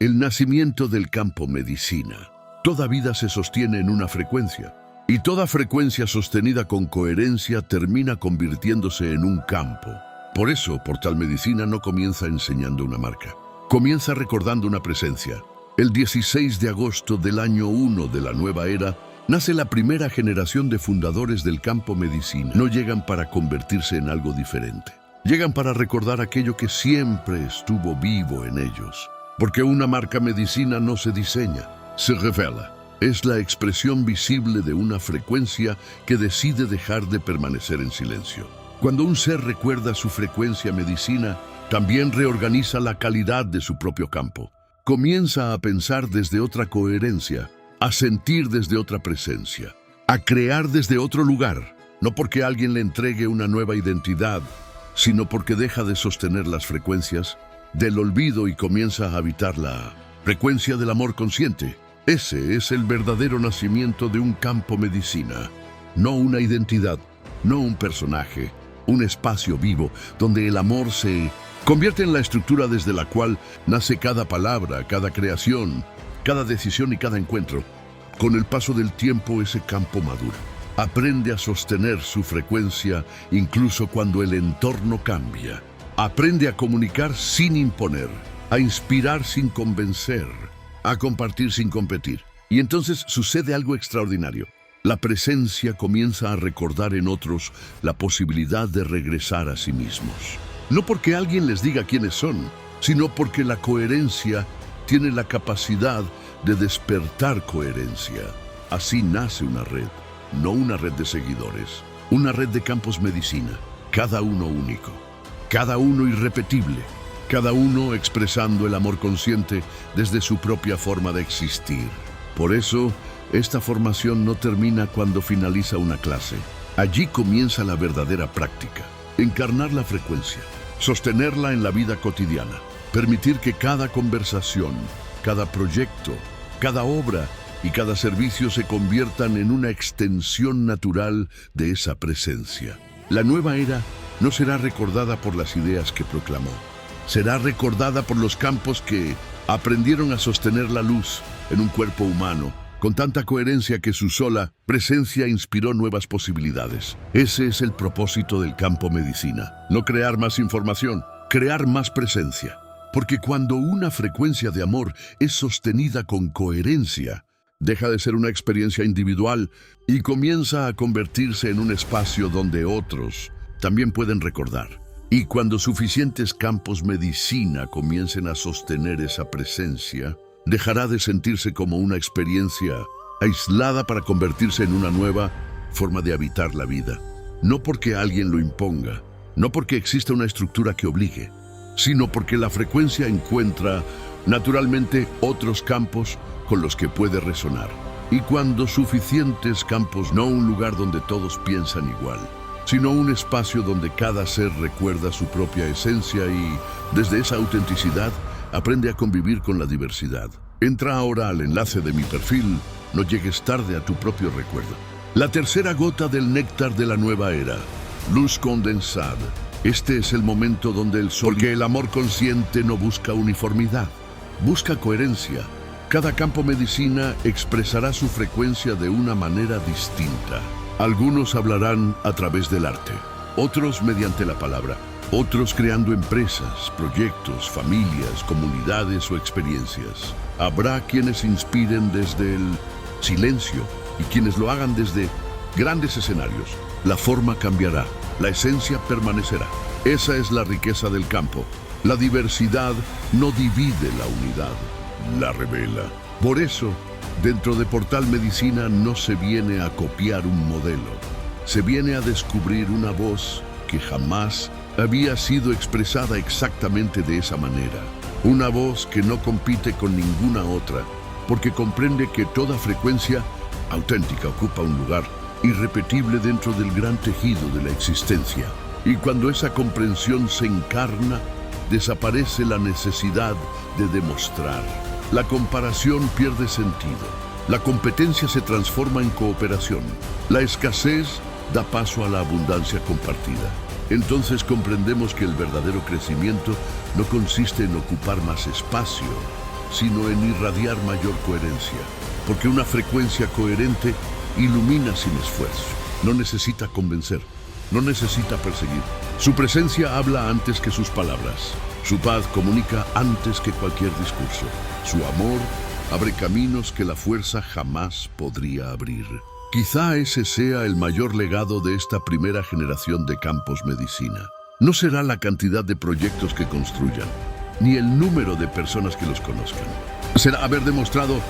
El nacimiento del campo medicina. Toda vida se sostiene en una frecuencia, y toda frecuencia sostenida con coherencia termina convirtiéndose en un campo. Por eso, Portal Medicina no comienza enseñando una marca. Comienza recordando una presencia. El 16 de agosto del año 1 de la nueva era, nace la primera generación de fundadores del campo medicina. No llegan para convertirse en algo diferente. Llegan para recordar aquello que siempre estuvo vivo en ellos. Porque una marca medicina no se diseña, se revela. Es la expresión visible de una frecuencia que decide dejar de permanecer en silencio. Cuando un ser recuerda su frecuencia medicina, también reorganiza la calidad de su propio campo. Comienza a pensar desde otra coherencia, a sentir desde otra presencia, a crear desde otro lugar, no porque alguien le entregue una nueva identidad, sino porque deja de sostener las frecuencias del olvido y comienza a habitar la frecuencia del amor consciente. Ese es el verdadero nacimiento de un campo medicina, no una identidad, no un personaje, un espacio vivo donde el amor se convierte en la estructura desde la cual nace cada palabra, cada creación, cada decisión y cada encuentro. Con el paso del tiempo ese campo madura. Aprende a sostener su frecuencia incluso cuando el entorno cambia. Aprende a comunicar sin imponer, a inspirar sin convencer, a compartir sin competir. Y entonces sucede algo extraordinario. La presencia comienza a recordar en otros la posibilidad de regresar a sí mismos. No porque alguien les diga quiénes son, sino porque la coherencia tiene la capacidad de despertar coherencia. Así nace una red, no una red de seguidores, una red de campos medicina, cada uno único, cada uno irrepetible, cada uno expresando el amor consciente desde su propia forma de existir. Por eso, esta formación no termina cuando finaliza una clase. Allí comienza la verdadera práctica. Encarnar la frecuencia, sostenerla en la vida cotidiana, permitir que cada conversación, cada proyecto, cada obra y cada servicio se conviertan en una extensión natural de esa presencia. La nueva era no será recordada por las ideas que proclamó. Será recordada por los campos que aprendieron a sostener la luz en un cuerpo humano, con tanta coherencia que su sola presencia inspiró nuevas posibilidades. Ese es el propósito del campo medicina. No crear más información, crear más presencia. Porque cuando una frecuencia de amor es sostenida con coherencia, deja de ser una experiencia individual y comienza a convertirse en un espacio donde otros también pueden recordar. Y cuando suficientes campos medicina comiencen a sostener esa presencia, dejará de sentirse como una experiencia aislada para convertirse en una nueva forma de habitar la vida. No porque alguien lo imponga, no porque exista una estructura que obligue, sino porque la frecuencia encuentra naturalmente otros campos con los que puede resonar. Y cuando suficientes campos, no un lugar donde todos piensan igual, sino un espacio donde cada ser recuerda su propia esencia y, desde esa autenticidad, aprende a convivir con la diversidad. Entra ahora al enlace de mi perfil, no llegues tarde a tu propio recuerdo. La tercera gota del néctar de la nueva era, luz condensada. Este es el momento donde el sol, porque el amor consciente no busca uniformidad, busca coherencia. Cada campo medicina expresará su frecuencia de una manera distinta. Algunos hablarán a través del arte, otros mediante la palabra, otros creando empresas, proyectos, familias, comunidades o experiencias. Habrá quienes inspiren desde el silencio y quienes lo hagan desde grandes escenarios. La forma cambiará, la esencia permanecerá. Esa es la riqueza del campo. La diversidad no divide la unidad, la revela. Por eso, dentro de Portal Medicina no se viene a copiar un modelo, se viene a descubrir una voz que jamás había sido expresada exactamente de esa manera. Una voz que no compite con ninguna otra, porque comprende que toda frecuencia auténtica ocupa un lugar irrepetible dentro del gran tejido de la existencia. Y cuando esa comprensión se encarna, desaparece la necesidad de demostrar. La comparación pierde sentido. La competencia se transforma en cooperación. La escasez da paso a la abundancia compartida. Entonces comprendemos que el verdadero crecimiento no consiste en ocupar más espacio, sino en irradiar mayor coherencia, porque una frecuencia coherente ilumina sin esfuerzo. No necesita convencer, no necesita perseguir. Su presencia habla antes que sus palabras. Su paz comunica antes que cualquier discurso. Su amor abre caminos que la fuerza jamás podría abrir. Quizá ese sea el mayor legado de esta primera generación de Campos Medicina. No será la cantidad de proyectos que construyan, ni el número de personas que los conozcan. Será haber demostrado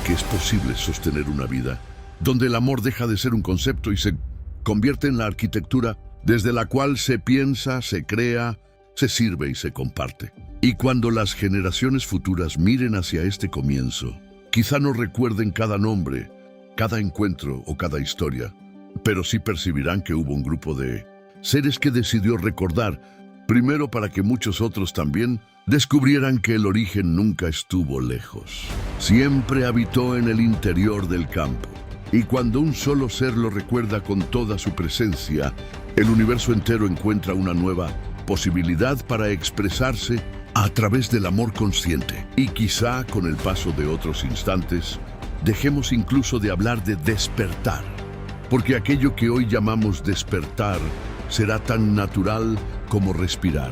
que es posible sostener una vida donde el amor deja de ser un concepto y se convierte en la arquitectura desde la cual se piensa, se crea, se sirve y se comparte. Y cuando las generaciones futuras miren hacia este comienzo, quizá no recuerden cada nombre, cada encuentro o cada historia, pero sí percibirán que hubo un grupo de seres que decidió recordar, primero para que muchos otros también descubrieran que el origen nunca estuvo lejos. Siempre habitó en el interior del campo. Y cuando un solo ser lo recuerda con toda su presencia, el universo entero encuentra una nueva posibilidad para expresarse a través del amor consciente. Y quizá con el paso de otros instantes, dejemos incluso de hablar de despertar, porque aquello que hoy llamamos despertar será tan natural como respirar.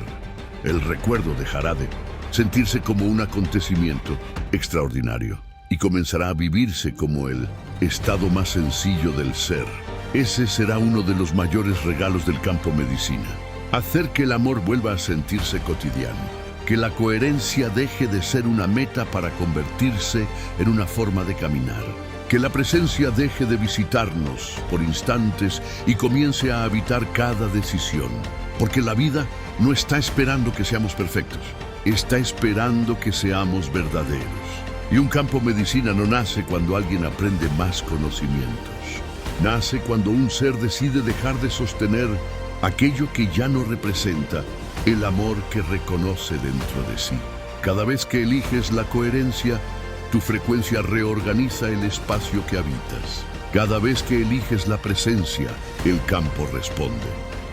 El recuerdo dejará de sentirse como un acontecimiento extraordinario y comenzará a vivirse como el estado más sencillo del ser. Ese será uno de los mayores regalos del campo medicina. Hacer que el amor vuelva a sentirse cotidiano. Que la coherencia deje de ser una meta para convertirse en una forma de caminar. Que la presencia deje de visitarnos por instantes y comience a habitar cada decisión. Porque la vida no está esperando que seamos perfectos. Está esperando que seamos verdaderos. Y un campo medicina no nace cuando alguien aprende más conocimientos. Nace cuando un ser decide dejar de sostener aquello que ya no representa el amor que reconoce dentro de sí. Cada vez que eliges la coherencia, tu frecuencia reorganiza el espacio que habitas. Cada vez que eliges la presencia, el campo responde.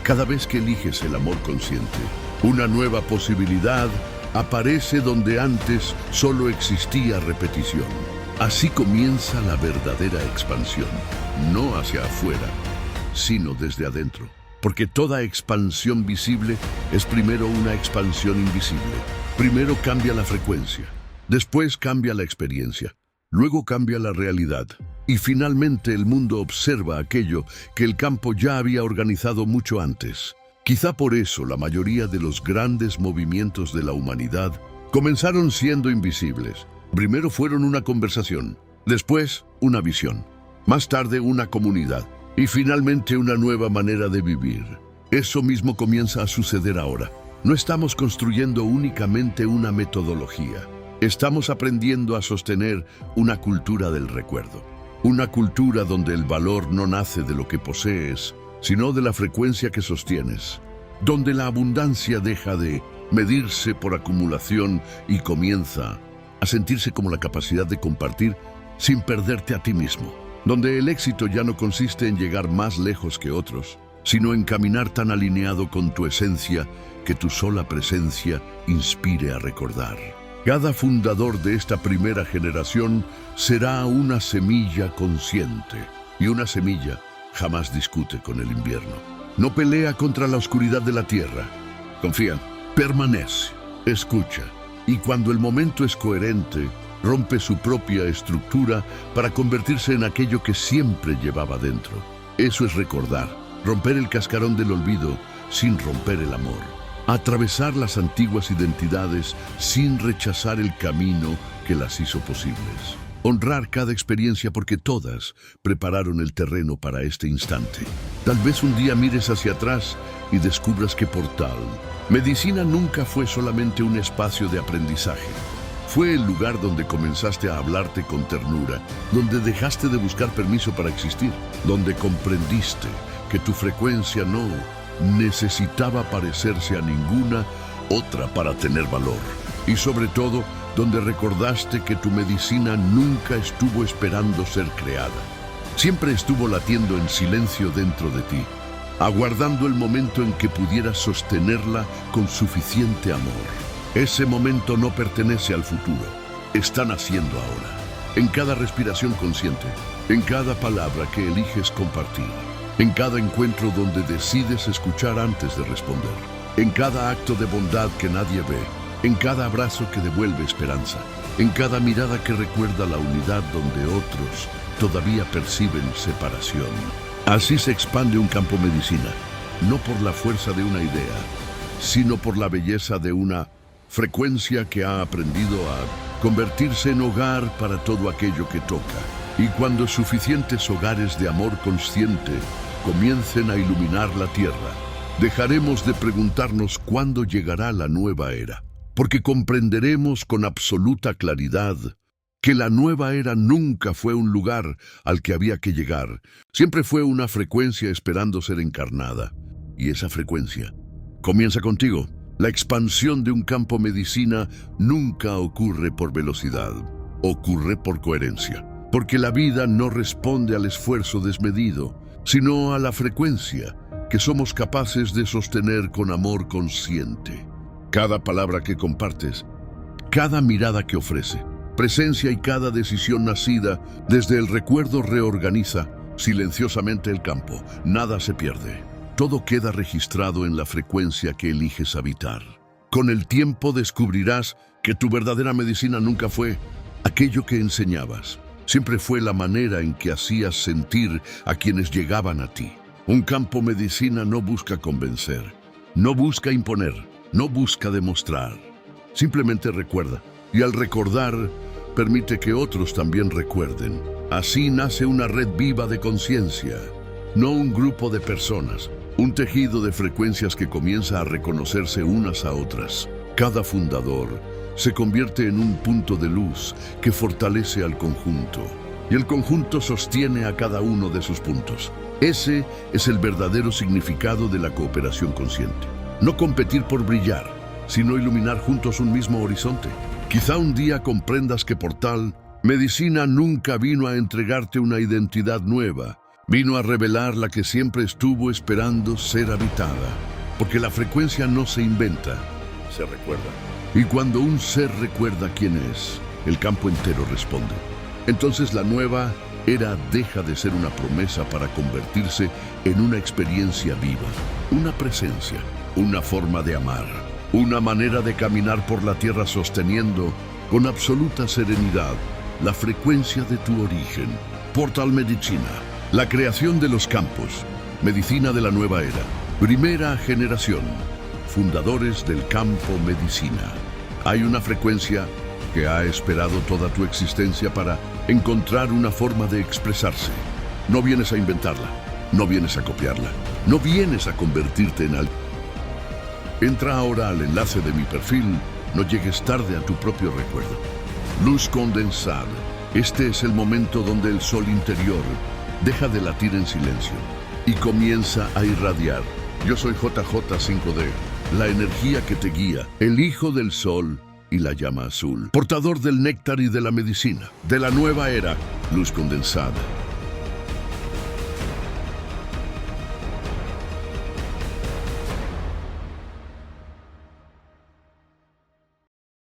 Cada vez que eliges el amor consciente, una nueva posibilidad aparece donde antes solo existía repetición. Así comienza la verdadera expansión, no hacia afuera, sino desde adentro. Porque toda expansión visible es primero una expansión invisible. Primero cambia la frecuencia, después cambia la experiencia, luego cambia la realidad. Y finalmente el mundo observa aquello que el campo ya había organizado mucho antes. Quizá por eso la mayoría de los grandes movimientos de la humanidad comenzaron siendo invisibles. Primero fueron una conversación, después una visión, más tarde una comunidad y finalmente una nueva manera de vivir. Eso mismo comienza a suceder ahora. No estamos construyendo únicamente una metodología, estamos aprendiendo a sostener una cultura del recuerdo. Una cultura donde el valor no nace de lo que posees, sino de la frecuencia que sostienes, donde la abundancia deja de medirse por acumulación y comienza a sentirse como la capacidad de compartir sin perderte a ti mismo, donde el éxito ya no consiste en llegar más lejos que otros, sino en caminar tan alineado con tu esencia que tu sola presencia inspire a recordar. Cada fundador de esta primera generación será una semilla consciente, y una semilla jamás discute con el invierno. No pelea contra la oscuridad de la tierra. Confía, permanece, escucha, y cuando el momento es coherente, rompe su propia estructura para convertirse en aquello que siempre llevaba dentro. Eso es recordar, romper el cascarón del olvido sin romper el amor. Atravesar las antiguas identidades sin rechazar el camino que las hizo posibles. Honrar cada experiencia porque todas prepararon el terreno para este instante. Tal vez un día mires hacia atrás y descubras que Portal Medicina nunca fue solamente un espacio de aprendizaje. Fue el lugar donde comenzaste a hablarte con ternura, donde dejaste de buscar permiso para existir, donde comprendiste que tu frecuencia no necesitaba parecerse a ninguna otra para tener valor. Y sobre todo, donde recordaste que tu medicina nunca estuvo esperando ser creada. Siempre estuvo latiendo en silencio dentro de ti, aguardando el momento en que pudieras sostenerla con suficiente amor. Ese momento no pertenece al futuro, está naciendo ahora. En cada respiración consciente, en cada palabra que eliges compartir, en cada encuentro donde decides escuchar antes de responder, en cada acto de bondad que nadie ve, en cada abrazo que devuelve esperanza, en cada mirada que recuerda la unidad donde otros todavía perciben separación. Así se expande un campo medicina, no por la fuerza de una idea, sino por la belleza de una frecuencia que ha aprendido a convertirse en hogar para todo aquello que toca. Y cuando suficientes hogares de amor consciente comiencen a iluminar la tierra, dejaremos de preguntarnos cuándo llegará la nueva era, porque comprenderemos con absoluta claridad que la nueva era nunca fue un lugar al que había que llegar, siempre fue una frecuencia esperando ser encarnada. Y esa frecuencia comienza contigo. La expansión de un campo medicina nunca ocurre por velocidad, ocurre por coherencia, porque la vida no responde al esfuerzo desmedido, sino a la frecuencia que somos capaces de sostener con amor consciente. Cada palabra que compartes, cada mirada que ofrece, presencia y cada decisión nacida desde el recuerdo reorganiza silenciosamente el campo. Nada se pierde. Todo queda registrado en la frecuencia que eliges habitar. Con el tiempo descubrirás que tu verdadera medicina nunca fue aquello que enseñabas. Siempre fue la manera en que hacías sentir a quienes llegaban a ti. Un campo medicina no busca convencer, no busca imponer, no busca demostrar. Simplemente recuerda. Y al recordar, permite que otros también recuerden. Así nace una red viva de conciencia, no un grupo de personas. Un tejido de frecuencias que comienza a reconocerse unas a otras. Cada fundador se convierte en un punto de luz que fortalece al conjunto. Y el conjunto sostiene a cada uno de sus puntos. Ese es el verdadero significado de la cooperación consciente. No competir por brillar, sino iluminar juntos un mismo horizonte. Quizá un día comprendas que por tal, medicina nunca vino a entregarte una identidad nueva. Vino a revelar la que siempre estuvo esperando ser habitada, porque la frecuencia no se inventa, se recuerda. Y cuando un ser recuerda quién es, el campo entero responde. Entonces la nueva era deja de ser una promesa para convertirse en una experiencia viva, una presencia, una forma de amar, una manera de caminar por la tierra sosteniendo con absoluta serenidad la frecuencia de tu origen. Portal Medicina. La creación de los campos, medicina de la nueva era, primera generación, fundadores del campo medicina. Hay una frecuencia que ha esperado toda tu existencia para encontrar una forma de expresarse. No vienes a inventarla, no vienes a copiarla, no vienes a convertirte en algo. Entra ahora al enlace de mi perfil, no llegues tarde a tu propio recuerdo. Luz condensada, este es el momento donde el sol interior deja de latir en silencio y comienza a irradiar. Yo soy JJ5D, la energía que te guía, el hijo del sol y la llama azul, portador del néctar y de la medicina, de la nueva era, luz condensada.